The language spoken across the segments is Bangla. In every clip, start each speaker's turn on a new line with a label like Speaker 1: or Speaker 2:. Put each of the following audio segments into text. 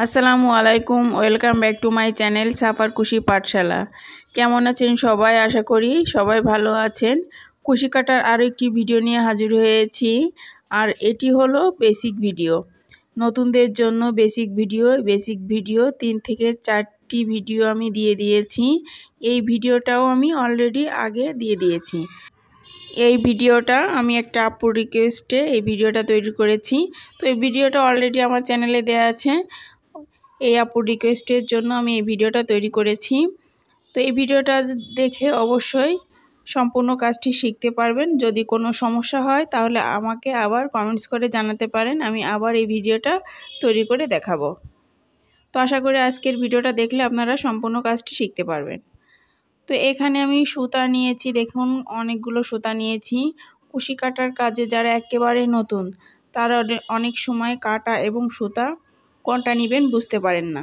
Speaker 1: আসসালামু আলাইকুম, welcome back to my channel suffer খুশি পাঠশালা। কেমন আছেন সবাই? আশা করি সবাই ভালো আছেন। খুশি কাটার আরও একটি ভিডিও নিয়ে হাজির হয়েছি। আর এটি হলো বেসিক ভিডিও, নতুনদের জন্য বেসিক ভিডিও 3 থেকে 4টি ভিডিও আমি দিয়ে দিয়েছি। এই ভিডিওটাও আমি অলরেডি আগে দিয়ে দিয়েছি। এই ভিডিওটা আমি একটা আপুর রিকোয়েস্টে এই ভিডিওটা তৈরি করেছি। তো এই ভিডিওটা অলরেডি আমার চ্যানেলে দেওয়া আছে। এই আপুর রিকোয়েস্টের জন্য আমি এই ভিডিওটা তৈরি করেছি। তো এই ভিডিওটা দেখে অবশ্যই সম্পূর্ণ কাজটি শিখতে পারবেন। যদি কোনো সমস্যা হয় তাহলে আমাকে আবার কমেন্টস করে জানাতে পারেন, আমি আবার এই ভিডিওটা তৈরি করে দেখাবো। তো আশা করি আজকের ভিডিওটা দেখলে আপনারা সম্পূর্ণ কাজটি শিখতে পারবেন। তো এখানে আমি সুতা নিয়েছি, দেখুন অনেকগুলো সুতা নিয়েছি। কুশি কাটার কাজে যারা একেবারে নতুন তারা অনেক সময় কাটা এবং সুতা কোনটা নেবেন বুঝতে পারেন না।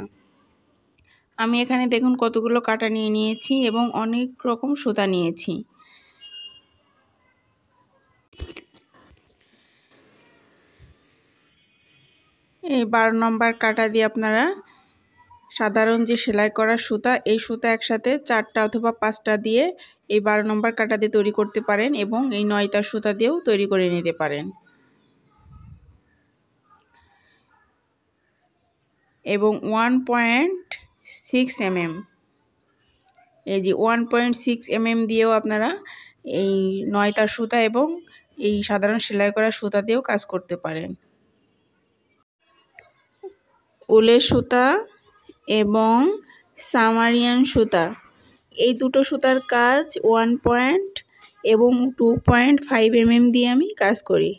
Speaker 1: আমি এখানে দেখুন কতগুলো কাটা নিয়ে নিয়েছি এবং অনেক রকম সুতা নিয়েছি। এই 12 নম্বর কাটা দিয়ে আপনারা সাধারণ যে সেলাই করা সুতা, এই সুতা একসাথে 4টা অথবা 5টা দিয়ে এই 12 নম্বর কাটা দিয়ে তৈরি করতে পারেন এবং এই 9টা সুতা দিয়েও তৈরি করে নিতে পারেন। এবং 1.6 mm, এই যে 1.6 mm দিয়েও আপনারা এই 9টা সুতা এবং এই সাধারণ সেলাই করা সুতা দিয়েও কাজ করতে পারেন। উলের সুতা এবং সামারিয়ান সুতা, এই দুটো সুতার কাজ 1 এবং 2.5 mm দিয়ে আমি কাজ করি।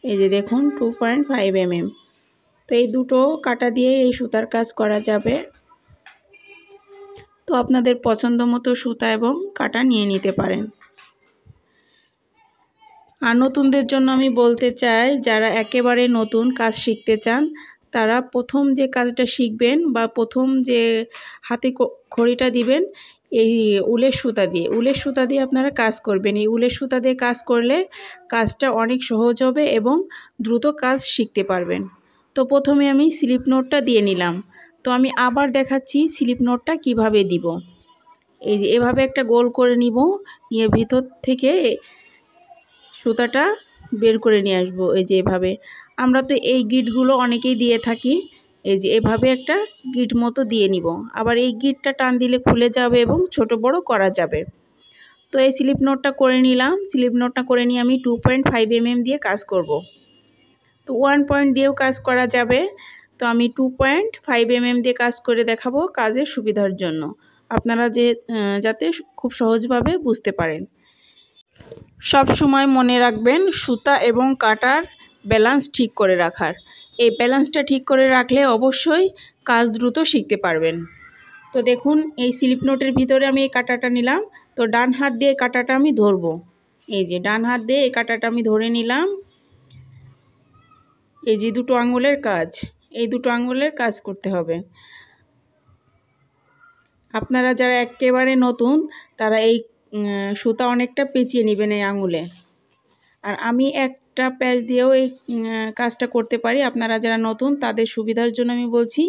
Speaker 1: এই যে দেখুন 2.5 mm। তো এই দুটো কাটা দিয়ে এই সুতার কাজ করা যাবে। তো আপনাদের পছন্দ মতো সুতা এবং কাটা নিয়ে নিতে পারেন। আর নতুনদের জন্য আমি বলতে চাই, যারা একেবারে নতুন কাজ শিখতে চান তারা প্রথম যে কাজটা শিখবেন বা প্রথম যে হাতে খড়িটা দিবেন এই উলের সুতা দিয়ে আপনারা কাজ করবেন। এই উলের সুতা দিয়ে কাজ করলে কাজটা অনেক সহজ হবে এবং দ্রুত কাজ শিখতে পারবেন। তো প্রথমে আমি স্লিপ নোটটা দিয়ে নিলাম। তো আমি আবার দেখাচ্ছি স্লিপ নোটটা কিভাবে দিব। এই যে এভাবে একটা গোল করে নিব, নিয়ে ভিতর থেকে সুতাটা বের করে নিয়ে আসবো। এই যে এভাবে, আমরা তো এই গিঁটগুলো অনেকেই দিয়ে থাকি। এই যে এভাবে একটা গিঁট মতো দিয়ে নিব। আবার এই গিঁটটা টান দিলে খুলে যাবে এবং ছোট বড় করা যাবে। তো এই স্লিপ নোটটা করে নিলাম। স্লিপ নোটটা করে নিয়ে আমি 2.5 mm দিয়ে কাজ করব। তো 1 পয়েন্ট দিয়েও কাজ করা যাবে। তো আমি 2.5 mm দিয়ে কাজ করে দেখাবো কাজের সুবিধার জন্য, আপনারা যাতে খুব সহজভাবে বুঝতে পারেন। সব সময় মনে রাখবেন সুতা এবং কাটার ব্যালেন্স ঠিক করে রাখার। এই ব্যালেন্সটা ঠিক করে রাখলে অবশ্যই কাজ দ্রুত শিখতে পারবেন। তো দেখুন এই স্লিপ নোটের ভিতরে আমি এই কাটাটা নিলাম। তো ডান হাত দিয়ে কাটাটা আমি ধরবো। এই যে ডান হাত দিয়ে এই কাটাটা আমি ধরে নিলাম। এই যে দুটো আঙুলের কাজ, এই দুটো আঙুলের কাজ করতে হবে। আপনারা যারা একেবারে নতুন তারা এই সুতা অনেকটা পেঁচিয়ে নেবেন এই আঙুলে। আর আমি একটা প্যাচ দিয়েও এই কাজটা করতে পারি। আপনারা যারা নতুন তাদের সুবিধার জন্য আমি বলছি,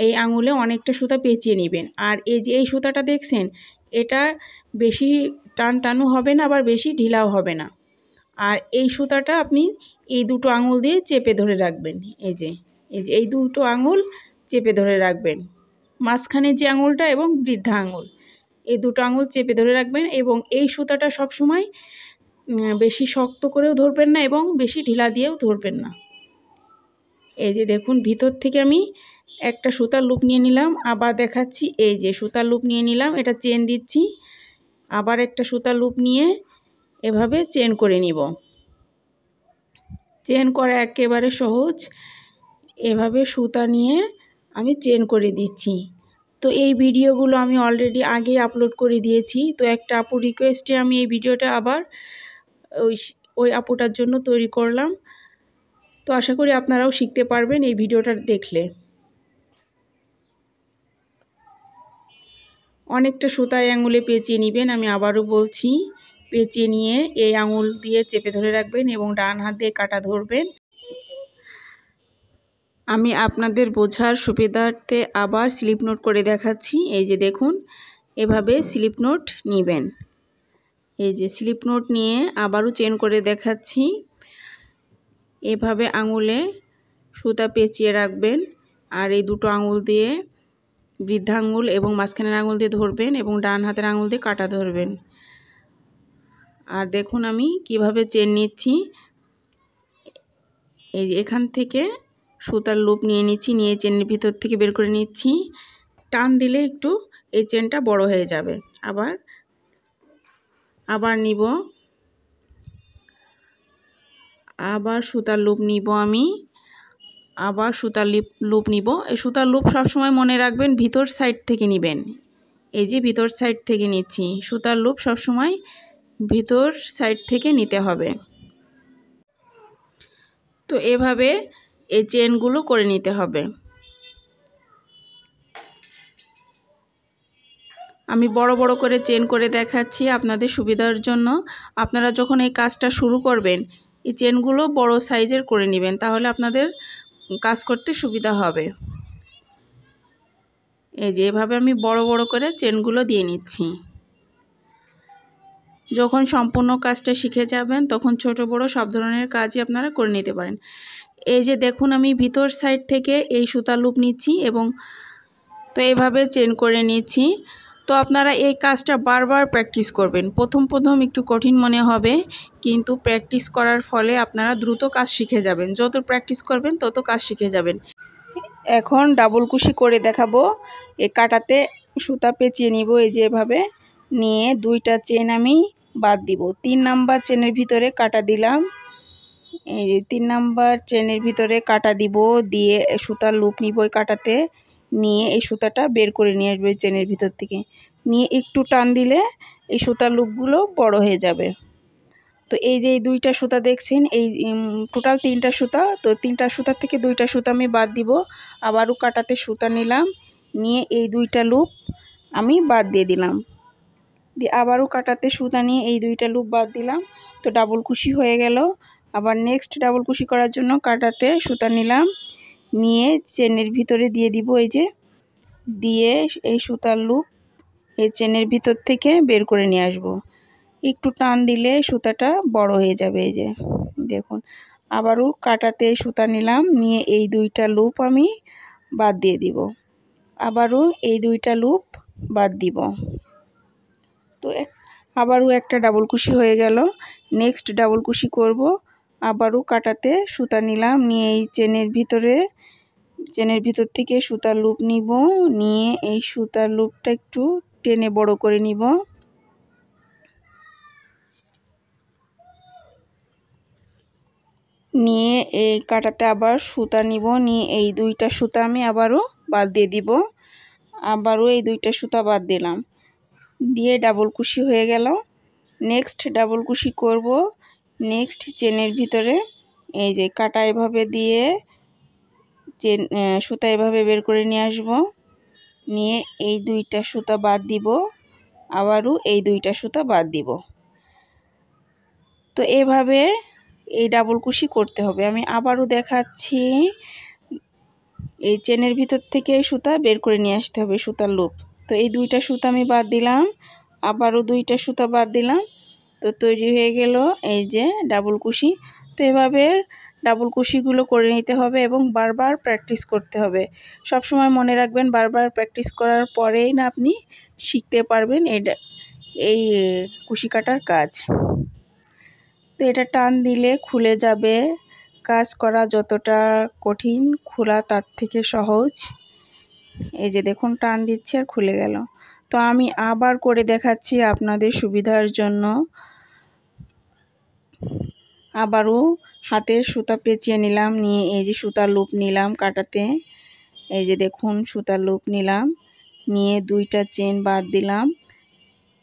Speaker 1: এই আঙুলে অনেকটা সুতা পেঁচিয়ে নেবেন। আর এই যে এই সুতাটা দেখছেন, এটা বেশি টানও হবে না, আবার বেশি ঢিলাও হবে না। আর এই সুতাটা আপনি এই দুটো আঙুল দিয়ে চেপে ধরে রাখবেন। এই যে এই দুটো আঙুল চেপে ধরে রাখবেন, মাঝখানে যে আঙুলটা এবং বৃদ্ধা আঙুল, এই দুটো আঙুল চেপে ধরে রাখবেন। এবং এই সুতাটা সব সময় বেশি শক্ত করেও ধরবেন না এবং বেশি ঢিলা দিয়েও ধরবেন না। এই যে দেখুন ভিতর থেকে আমি একটা সুতার লুপ নিয়ে নিলাম, আবার দেখাচ্ছি। এই যে সুতার লুপ নিয়ে নিলাম, এটা চেন দিচ্ছি। আবার একটা সুতার লুপ নিয়ে এভাবে চেন করে নিব। চেন করা একেবারে সহজ। এভাবে সুতা নিয়ে আমি চেন করে দিচ্ছি। তো এই ভিডিওগুলো আমি অলরেডি আগে আপলোড করে দিয়েছি। তো একটা আপুর রিকোয়েস্টে আমি এই ভিডিওটা আবার ওই আপুটার জন্য তৈরি করলাম। তো আশা করি আপনারাও শিখতে পারবেন এই ভিডিওটা দেখলে। অনেকটা সুতায় আঙুলে পেঁচিয়ে নেবেন, আমি আবারও বলছি। পেঁচিয়ে নিয়ে এই আঙুল দিয়ে চেপে ধরে রাখবেন এবং ডান হাত দিয়ে কাটা ধরবেন। আমি আপনাদের বোঝার সুবিধার্থে আবার স্লিপ নোট করে দেখাচ্ছি। এই যে দেখুন, এভাবে স্লিপ নোট নেবেন। এই যে স্লিপ নোট নিয়ে আবারও চেন করে দেখাচ্ছি। এভাবে আঙুলে সুতা পেঁচিয়ে রাখবেন, আর এই দুটো আঙুল দিয়ে বৃদ্ধাঙ্গুল এবং মাঝখানের আঙুল দিয়ে ধরবেন এবং ডান হাতের আঙুল দিয়ে কাটা ধরবেন। আর দেখুন আমি কিভাবে চেন নিচ্ছি। এই যে এখান থেকে সুতার লুপ নিয়ে নিচ্ছি, নিয়ে চেনের ভিতর থেকে বের করে নিচ্ছি। টান দিলে একটু এই চেনটা বড় হয়ে যাবে। আবার নিব, আবার সুতার লুপ নিব আমি, আবার সুতার লুপ নিব। এই সুতার লুপ সবসময় মনে রাখবেন ভিতর সাইড থেকে নেবেন। এই যে ভিতর সাইড থেকে নিচ্ছি, সুতার লুপ সবসময় ভিতর সাইড থেকে নিতে হবে। তো এভাবে এই চেনগুলো করে নিতে হবে। আমি বড় বড় করে চেন করে দেখাচ্ছি আপনাদের সুবিধার জন্য। আপনারা যখন এই কাজটা শুরু করবেন, এই চেনগুলো বড় সাইজের করে নেবেন, তাহলে আপনাদের কাজ করতে সুবিধা হবে। এই যে এভাবে আমি বড় বড় করে চেনগুলো দিয়ে নিচ্ছি। যখন সম্পূর্ণ কাজটা শিখে যাবেন, তখন ছোট বড় সব ধরনের কাজই আপনারা করে নিতে পারেন। এই যে দেখুন আমি ভিতর সাইড থেকে এই সুতার লুপ নিচ্ছি এবং তো এইভাবে চেন করে নিচ্ছি। তো আপনারা এই কাজটা বারবার প্র্যাকটিস করবেন। প্রথম একটু কঠিন মনে হবে, কিন্তু প্র্যাকটিস করার ফলে আপনারা দ্রুত কাজ শিখে যাবেন। যত প্র্যাকটিস করবেন তত কাজ শিখে যাবেন। এখন ডাবল কুশি করে দেখাবো। এই কাটাতে সুতা পেঁচিয়ে নিব, এই যে এভাবে নিয়ে দুইটা চেন আমি বাদ দিব। 3 নাম্বার চেনের ভিতরে কাটা দিলাম। এই যে 3 নাম্বার চেনের ভিতরে কাটা দিব, দিয়ে সুতার লুপ নিব ওই কাটাতে, নিয়ে এই সুতাটা বের করে নিয়ে আসবে চেনের ভিতর থেকে। নিয়ে একটু টান দিলে এই সুতার লুপগুলো বড় হয়ে যাবে। তো এই যে এই দুইটা সুতা দেখছেন, এই টোটাল 3টা সুতা। তো 3টা সুতা থেকে 2টা সুতা আমি বাদ দিব। আবারও কাটাতে সুতা নিলাম, নিয়ে এই 2টা লুপ আমি বাদ দিয়ে দিলাম। দিয়ে আবারও কাটাতে সুতা নিয়ে এই 2টা লুপ বাদ দিলাম। তো ডাবল কুশি হয়ে গেল। আবার নেক্সট ডাবল কুশি করার জন্য কাটাতে সুতা নিলাম, নিয়ে চেনের ভিতরে দিয়ে দিব। এই যে দিয়ে এই সুতার লুপ এই চেনের ভিতর থেকে বের করে নিয়ে আসব। একটু টান দিলে সুতাটা বড় হয়ে যাবে। এই যে দেখুন, আবারও কাটাতে সুতা নিলাম, নিয়ে এই 2টা লুপ আমি বাদ দিয়ে দিব। আবারও এই 2টা লুপ বাদ দিব। তো আবারও একটা ডাবল কুশি হয়ে গেল। নেক্সট ডাবল কুশি করব। আবারও কাটাতে সুতা নিলাম, নিয়ে এই চেনের ভিতর থেকে সুতার লুপ নিব, নিয়ে এই সুতার লুপটা একটু টেনে বড় করে নিব। নিয়ে এই কাটাতে আবার সুতা নিব, নিয়ে এই 2টা সুতা আমি আবারও বাদ দিয়ে দিব। আবারও এই 2টা সুতা বাদ দিলাম, দিয়ে ডাবল কুশি হয়ে গেল। নেক্সট ডাবল কুশি করব। নেক্সট চেনের ভিতরে এই যে কাটা এভাবে দিয়ে চেন সুতা এভাবে বের করে নিয়ে আসব, নিয়ে এই 2টা সুতা বাদ দিব। আবারও এই 2টা সুতা বাদ দিব। তো এভাবে এই ডাবল কুশি করতে হবে। আমি আবারও দেখাচ্ছি। এই চেনের ভিতর থেকে সুতা বের করে নিয়ে আসতে হবে, সুতার লুপ। তো এই 2টা সুতা আমি বাদ দিলাম, আবারও 2টা সুতা বাদ দিলাম। তো তৈরি হয়ে গেল এই যে ডাবল কুশি। তো এভাবে ডাবল কুশিগুলো করে নিতে হবে এবং বারবার প্র্যাকটিস করতে হবে। সব সময় মনে রাখবেন, বারবার প্র্যাকটিস করার পরেই না আপনি শিখতে পারবেন এই কুশি কাটার কাজ। তো এটা টান দিলে খুলে যাবে। কাজ করা যতটা কঠিন, খোলা তার থেকে সহজ। এই যে দেখুন টান দিচ্ছে আর খুলে গেল। তো আমি আবার করে দেখাচ্ছি আপনাদের সুবিধার জন্য। আবারও হাতে সুতা পেঁচিয়ে নিলাম, নিয়ে এই যে সুতার লুপ নিলাম কাটাতে। এই যে দেখুন সুতার লুপ নিলাম, নিয়ে 2টা চেন বাদ দিলাম।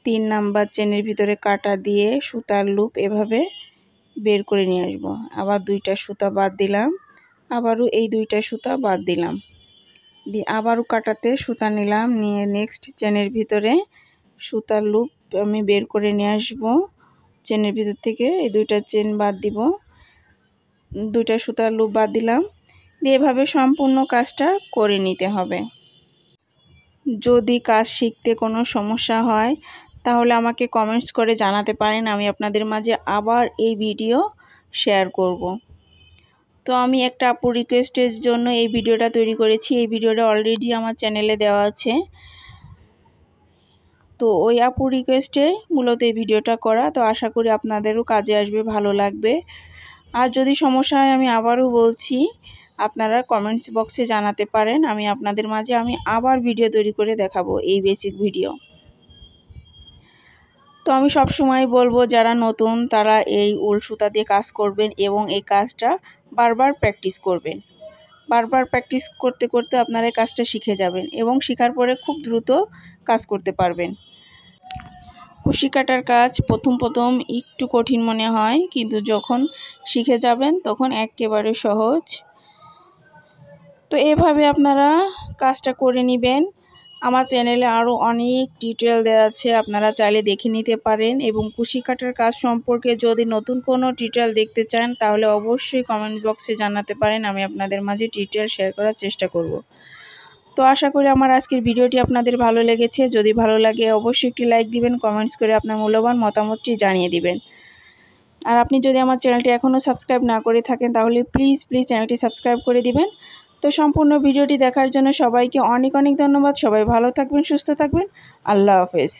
Speaker 1: 3 নাম্বার চেনের ভিতরে কাটা দিয়ে সুতার লুপ এভাবে বের করে নিয়ে আসব। আবার 2টা সুতা বাদ দিলাম, আবারও এই 2টা সুতা বাদ দিলাম, দিয়ে আবারও কাটাতে সুতা নিলাম, নিয়ে নেক্সট চেনের ভিতরে সুতার লুপ আমি বের করে নিয়ে আসব। চেনের ভিতর থেকে এই 2টা চেন বাদ দিব, 2টা সুতার লুপ বাদ দিলাম। দিয়ে এভাবে সম্পূর্ণ কাজটা করে নিতে হবে। যদি কাজ শিখতে কোনো সমস্যা হয় তাহলে আমাকে কমেন্টস করে জানাতে পারেন, আমি আপনাদের মাঝে আবার এই ভিডিও শেয়ার করব। তো আমি একটা আপুর রিকোয়েস্টের জন্য এই ভিডিওটা তৈরি করেছি। এই ভিডিওটা অলরেডি আমার চ্যানেলে দেওয়া আছে। তো ওই আপুর রিকোয়েস্টে মূলত এই ভিডিওটা করা। তো আশা করি আপনাদেরও কাজে আসবে, ভালো লাগবে। আর যদি সমস্যা হয় আমি আবারও বলছি, আপনারা কমেন্টস বক্সে জানাতে পারেন, আমি আপনাদের মাঝে আবার ভিডিও তৈরি করে দেখাবো, এই বেসিক ভিডিও। তো আমি সব সময় বলবো যারা নতুন তারা এই উল সুতা দিয়ে কাজ করবেন এবং এই কাজটা বারবার প্র্যাকটিস করবেন। বারবার প্র্যাকটিস করতে করতে আপনারা এই কাজটা শিখে যাবেন এবং শেখার পরে খুব দ্রুত কাজ করতে পারবেন। কুশি কাটার কাজ প্রথম একটু কঠিন মনে হয়, কিন্তু যখন শিখে যাবেন তখন একেবারে সহজ। তো এভাবে আপনারা কাজটা করে নেবেন। আমার চ্যানেলে আরও অনেক টিউটোরিয়াল দেওয়া আছে, আপনারা চাইলে দেখে নিতে পারেন। এবং কুশি কাটার কাজ সম্পর্কে যদি নতুন কোনো টিউটোরিয়াল দেখতে চান তাহলে অবশ্যই কমেন্ট বক্সে জানাতে পারেন, আমি আপনাদের মাঝে টিউটোরিয়াল শেয়ার করার চেষ্টা করব। তো আশা করি আমার আজকের ভিডিওটি আপনাদের ভালো লেগেছে। যদি ভালো লাগে অবশ্যই একটি লাইক দিবেন, কমেন্টস করে আপনার মূল্যবান মতামতটি জানিয়ে দিবেন। আর আপনি যদি আমার চ্যানেলটি এখনও সাবস্ক্রাইব না করে থাকেন তাহলে প্লিজ চ্যানেলটি সাবস্ক্রাইব করে দিবেন। তো সম্পূর্ণ ভিডিওটি দেখার জন্য সবাইকে অনেক ধন্যবাদ। সবাই ভালো থাকবেন, সুস্থ থাকবেন। আল্লাহ হাফেজ।